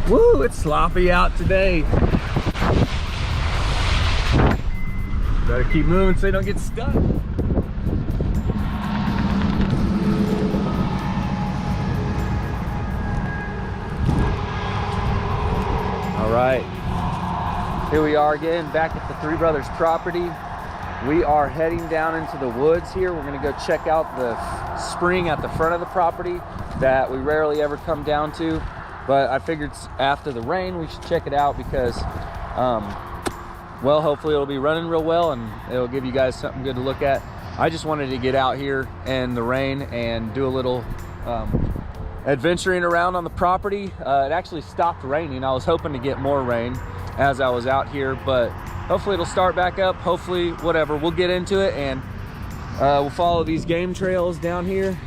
Woo, it's sloppy out today. Better keep moving so you don't get stuck. All right, here we are again, back at the Three Brothers property. We are heading down into the woods here. We're gonna go check out the spring at the front of the property that we rarely ever come down to. But I figured after the rain, we should check it out because, well, hopefully it'll be running real well and it'll give you guys something good to look at. I just wanted to get out here in the rain and do a little adventuring around on the property. It actually stopped raining. I was hoping to get more rain as I was out here, but hopefully it'll start back up. Hopefully, whatever, we'll get into it and we'll follow these game trails down here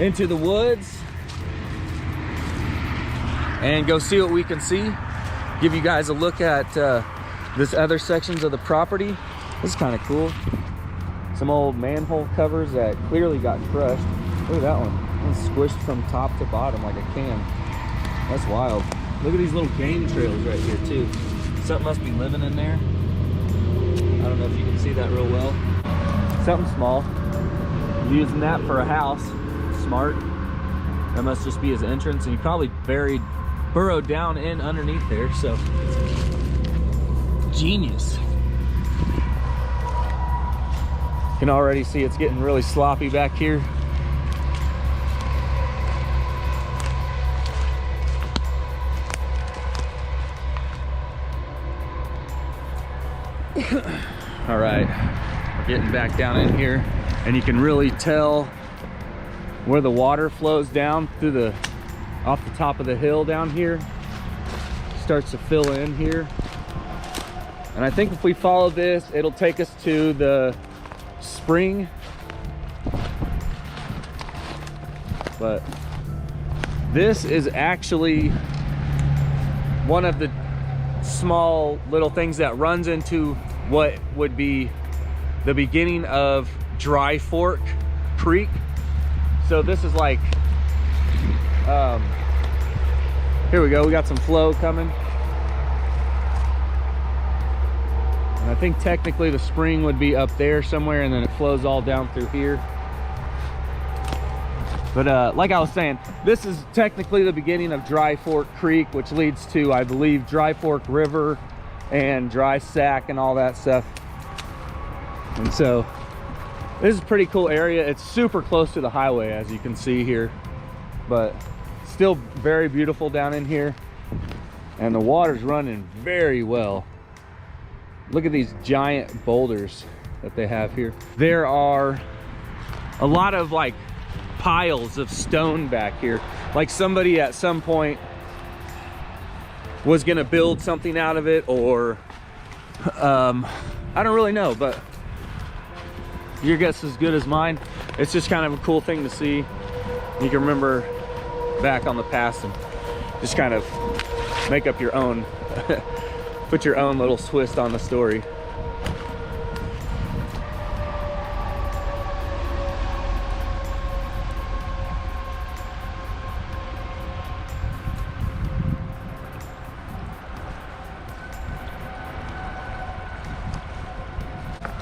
into the woods and go see what we can see. Give you guys a look at this other sections of the property. This is kind of cool. Some old manhole covers that clearly got crushed. Look at that one. It's squished from top to bottom like a can. That's wild. Look at these little game trails right here too. Something must be living in there. I don't know if you can see that real well. Something small. Using that for a house. Smart. That must just be his entrance, and he probably burrowed down in underneath there, so genius. You can already see it's getting really sloppy back here. All right, we're getting back down in here, and you can really tell where the water flows down through off the top of the hill down here. Starts to fill in here. And I think if we follow this, it'll take us to the spring. But this is actually one of the small little things that runs into what would be the beginning of Dry Fork Creek. So this is like, here we go, we got some flow coming. And I think technically the spring would be up there somewhere, and then it flows all down through here. But like I was saying, this is technically the beginning of Dry Fork Creek, which leads to, I believe, Dry Fork River and Dry Sack and all that stuff. And so this is a pretty cool area. It's super close to the highway, as you can see here, but still very beautiful down in here. And the water's running very well. Look at these giant boulders that they have here. There are a lot of like piles of stone back here. Like somebody at some point was gonna build something out of it, or I don't really know, but your guess is as good as mine. It's just kind of a cool thing to see. You can remember back on the past and just kind of make up your own, put your own little twist on the story.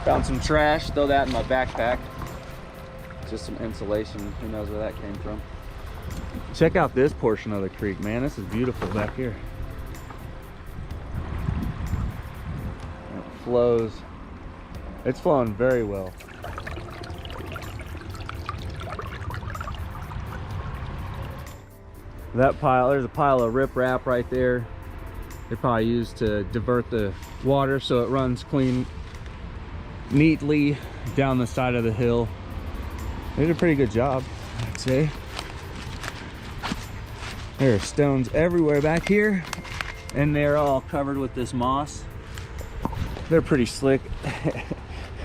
Found some trash, throw that in my backpack. Just some insulation, who knows where that came from. Check out this portion of the creek, man. This is beautiful back here. It flows. It's flowing very well. That pile, there's a pile of riprap right there. They probably used to divert the water so it runs clean, neatly down the side of the hill. They did a pretty good job, I'd say. There are stones everywhere back here, and they're all covered with this moss. They're pretty slick.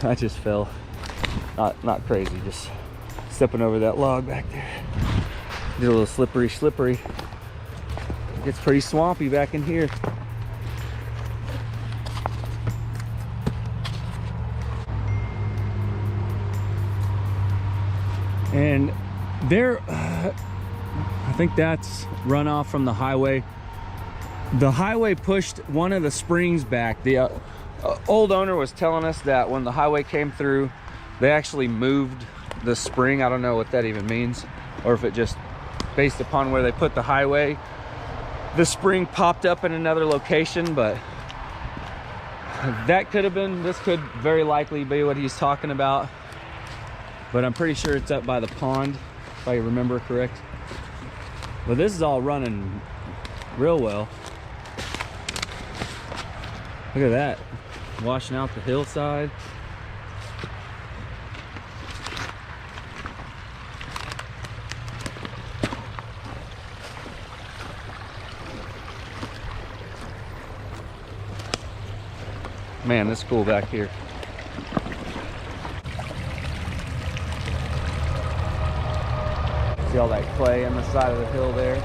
I just fell. Not crazy, just stepping over that log back there. Did a little slippery. It gets pretty swampy back in here. And there, I think that's runoff from the highway. The highway pushed one of the springs back. The old owner was telling us that when the highway came through, they actually moved the spring. I don't know what that even means, or if it just based upon where they put the highway, the spring popped up in another location. But that could have been, this could very likely be what he's talking about, but I'm pretty sure it's up by the pond, if I remember correct. But this is all running real well. Look at that, washing out the hillside. Man, this is cool back here. See all that clay on the side of the hill there?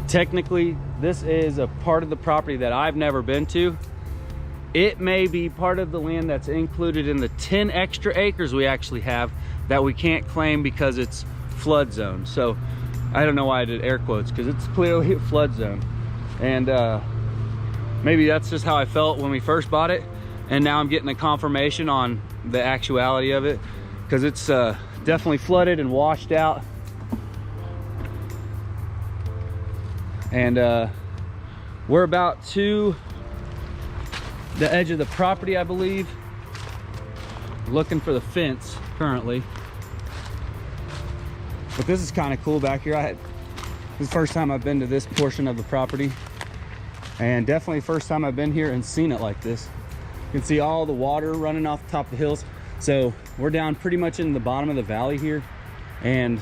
Technically, this is a part of the property that I've never been to. It may be part of the land that's included in the 10 extra acres we actually have that we can't claim because it's flood zone. So I don't know why I did air quotes, because it's clearly a flood zone. And maybe that's just how I felt when we first bought it. And now I'm getting a confirmation on the actuality of it, because it's definitely flooded and washed out. And we're about to the edge of the property, I believe. Looking for the fence currently. But this is kind of cool back here. This is the first time I've been to this portion of the property. And definitely first time I've been here and seen it like this. You can see all the water running off the top of the hills. So we're down pretty much in the bottom of the valley here. And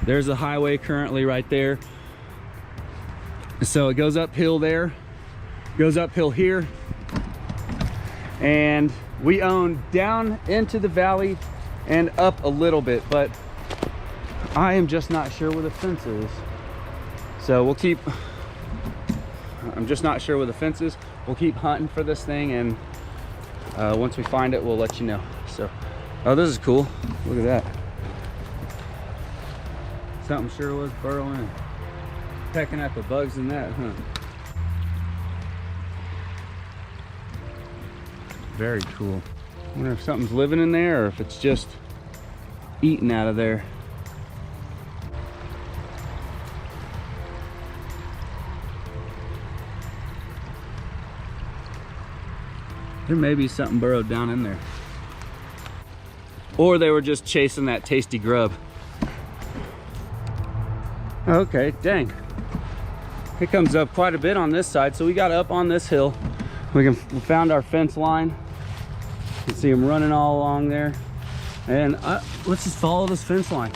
there's a highway currently right there. So it goes uphill there, goes uphill here, and we own down into the valley and up a little bit, but I am just not sure where the fence is. So we'll keep, I'm just not sure where the fence is. We'll keep hunting for this thing, and once we find it, we'll let you know. So, oh, this is cool. Look at that. Something sure was burrowing. Pecking at the bugs in that, huh? Very cool. I wonder if something's living in there or if it's just eating out of there. There may be something burrowed down in there. Or they were just chasing that tasty grub. Okay, dang. It comes up quite a bit on this side, so we got up on this hill. We found our fence line. You can see them running all along there. And let's just follow this fence line.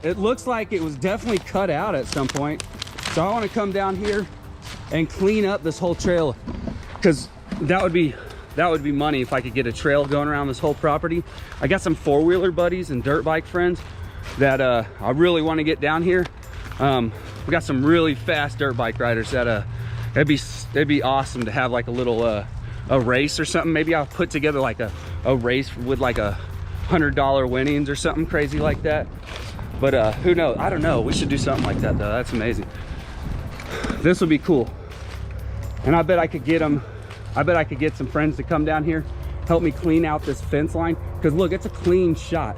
It looks like it was definitely cut out at some point. So I want to come down here and clean up this whole trail, because that would be money if I could get a trail going around this whole property. I got some four-wheeler buddies and dirt bike friends that I really want to get down here. We got some really fast dirt bike riders that it'd be awesome to have like a little a race or something. Maybe I'll put together like a race with like $100 winnings or something crazy like that. But who knows? I don't know. We should do something like that though. That's amazing. This would be cool. And I bet I could get them. I bet I could get some friends to come down here, help me clean out this fence line. Because look, it's a clean shot.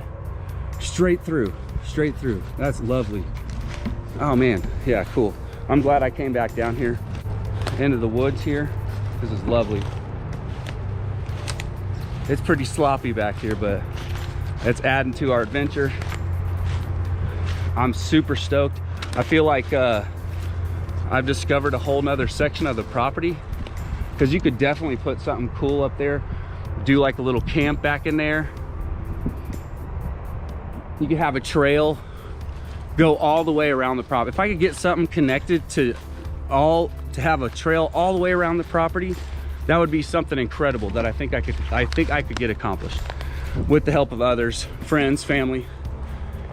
Straight through. Straight through. That's lovely. Oh man, yeah, cool. I'm glad I came back down here into the woods here. This is lovely. It's pretty sloppy back here, but it's adding to our adventure. I'm super stoked. I feel like I've discovered a whole nother section of the property, because you could definitely put something cool up there, do like a little camp back in there. You could have a trail go all the way around the property. If I could get something connected to have a trail all the way around the property, that would be something incredible that I think I could get accomplished with the help of others, friends, family,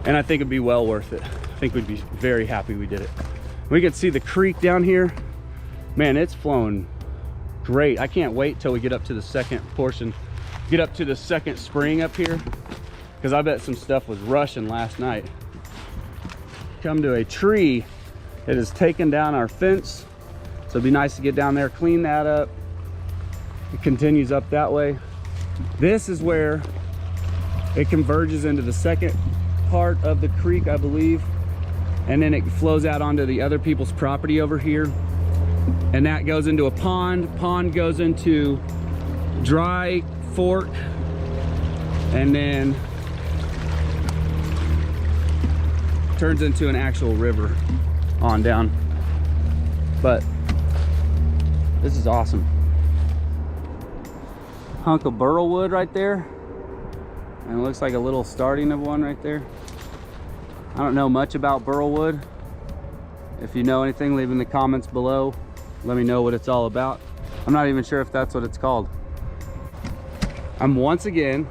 and I think it'd be well worth it. I think we'd be very happy we did it. We can see the creek down here. Man, it's flowing great. I can't wait till we get up to the second portion, get up to the second spring up here, because I bet some stuff was rushing last night. Come to a tree that has taken down our fence, so it'd be nice to get down there, clean that up. It continues up that way. This is where it converges into the second part of the creek, I believe, and then it flows out onto the other people's property over here, and that goes into a pond. Pond goes into dry fork, and then turns into an actual river on down. But this is awesome. Hunk of burl wood right there, and it looks like a little starting of one right there. I don't know much about burl wood. If you know anything, leave in the comments below. Let me know what it's all about. I'm not even sure if that's what it's called. I'm once again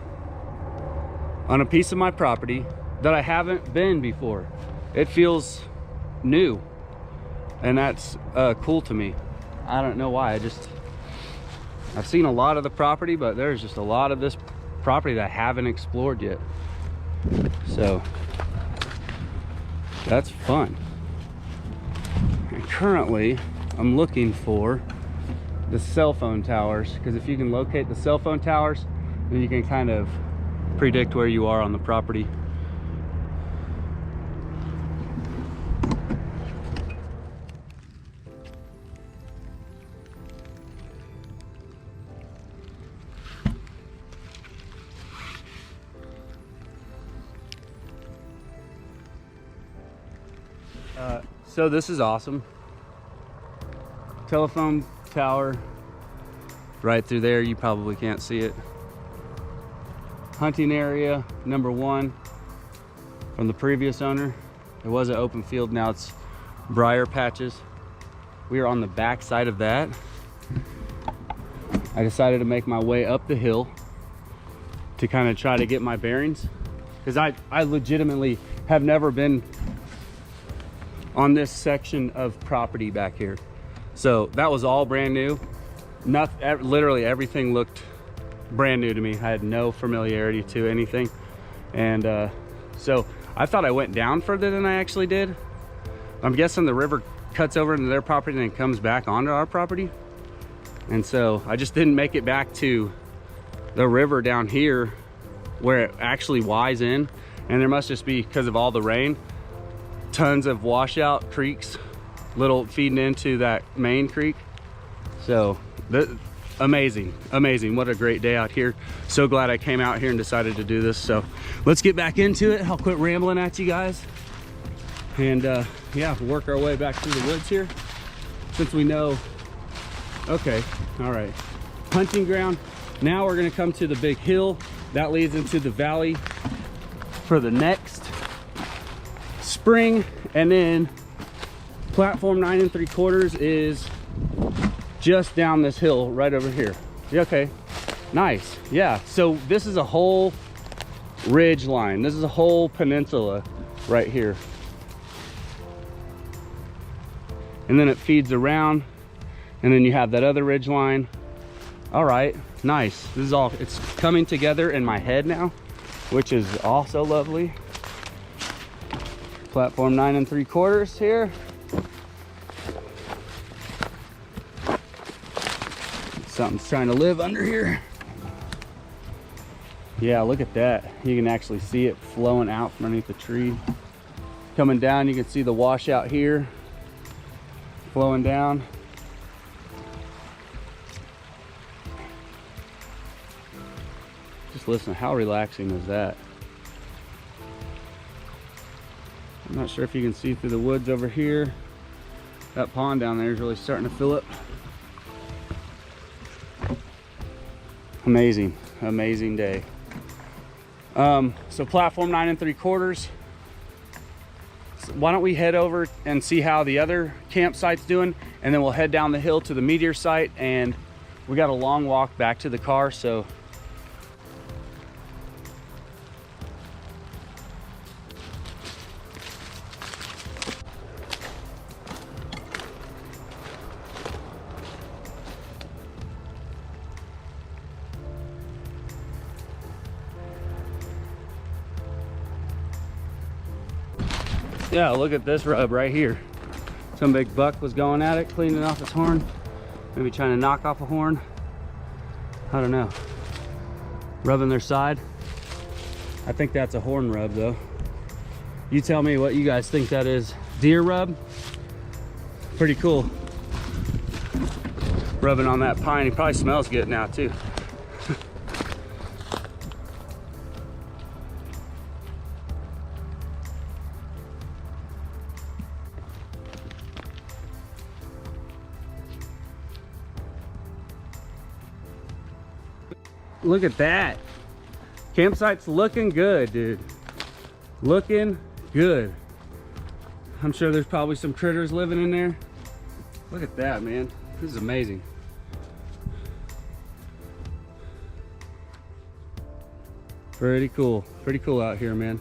on a piece of my property that I haven't been before. It feels new, and that's cool to me. I don't know why. I've seen a lot of the property, but there's just a lot of this property that I haven't explored yet. So that's fun. And currently I'm looking for the cell phone towers, because if you can locate the cell phone towers, then you can kind of predict where you are on the property. So this is awesome. Telephone tower right through there. You probably can't see it. Hunting area number 1 from the previous owner. It was an open field, now it's briar patches. We are on the back side of that. I decided to make my way up the hill to kind of try to get my bearings, because I legitimately have never been on this section of property back here. So that was all brand new. Literally everything looked brand new to me. I had no familiarity to anything. And so I thought I went down further than I actually did. I'm guessing the river cuts over into their property and then comes back onto our property. And so I just didn't make it back to the river down here where it actually Y's in. And there must just be, because of all the rain, tons of washout creeks, little feeding into that main creek. So amazing, what a great day out here. So glad I came out here and decided to do this. So let's get back into it. I'll quit rambling at you guys, and yeah, we'll work our way back through the woods here, since we know. Okay, all right, hunting ground. Now we're gonna come to the big hill that leads into the valley for the next spring, and then platform 9 3/4 is just down this hill right over here. Okay, nice. Yeah, so this is a whole ridge line. This is a whole peninsula right here, and then it feeds around, and then you have that other ridge line. All right, nice. This is all, it's coming together in my head now, which is also lovely. Platform 9 3/4 here. Something's trying to live under here. Yeah, look at that. You can actually see it flowing out from underneath the tree. Coming down, you can see the washout here, flowing down. Just listen, how relaxing is that? I'm not sure if you can see through the woods over here. That pond down there is really starting to fill up. Amazing, amazing day. So platform 9 3/4. So why don't we head over and see how the other campsite's doing, and then we'll head down the hill to the meteor site, and we got a long walk back to the car, so Yeah, look at this rub right here. Some big buck was going at it, cleaning off its horn. Maybe trying to knock off a horn. I don't know. Rubbing their side. I think that's a horn rub though. You tell me what you guys think that is. Deer rub? Pretty cool. Rubbing on that pine. He probably smells good now too. Look at that. Campsite's looking good, dude. Looking good. I'm sure there's probably some critters living in there. Look at that, man. This is amazing. Pretty cool. Pretty cool out here, man.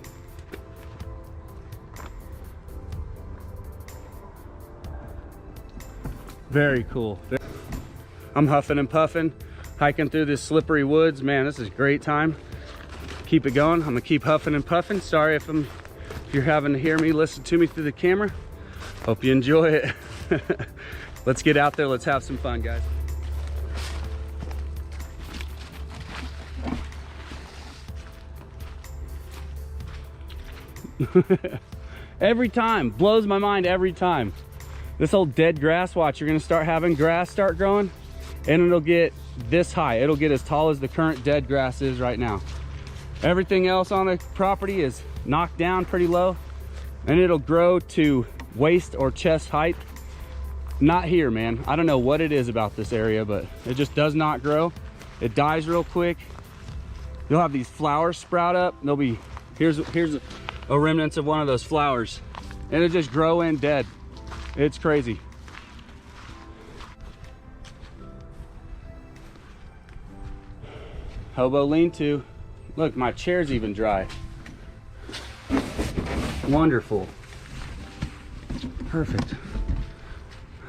Very cool. I'm huffing and puffing, hiking through this slippery woods. Man, this is a great time. Keep it going. I'm gonna keep huffing and puffing. Sorry if you're having to hear me listen to me through the camera. Hope you enjoy it. Let's get out there. Let's have some fun, guys. Every time, blows my mind every time. This old dead grass, watch, you're gonna start having grass start growing and it'll get this high. It'll get as tall as the current dead grass is right now. Everything else on the property is knocked down pretty low and it'll grow to waist or chest height. Not here, man. I don't know what it is about this area, but it just does not grow. It dies real quick. You'll have these flowers sprout up. They'll be, here's a remnants of one of those flowers and it just grow in dead. It's crazy. Hobo lean-to. Look, my chair's even dry. Wonderful. Perfect.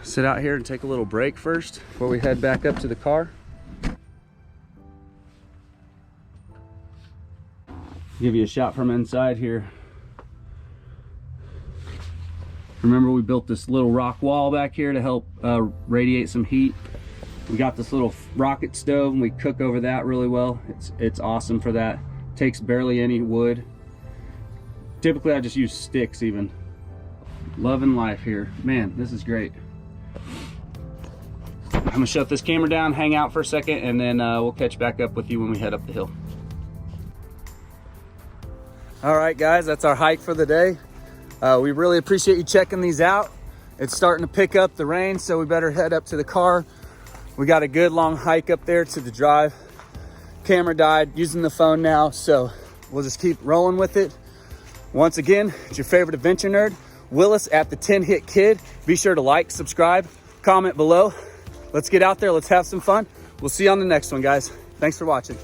Sit out here and take a little break first before we head back up to the car. Give you a shot from inside here. Remember, we built this little rock wall back here to help radiate some heat. We got this little rocket stove and we cook over that really well. It's awesome for that. Takes barely any wood. Typically I just use sticks even. Loving life here. Man, this is great. I'm gonna shut this camera down, hang out for a second, and then we'll catch back up with you when we head up the hill. All right, guys, that's our hike for the day. We really appreciate you checking these out. It's starting to pick up the rain, so we better head up to the car. We got a good long hike up there to the drive. Camera died, using the phone now, so we'll just keep rolling with it. Once again, it's your favorite adventure nerd, Willis at the 10 Hit Kid. Be sure to like, subscribe, comment below. Let's get out there, let's have some fun. We'll see you on the next one, guys. Thanks for watching.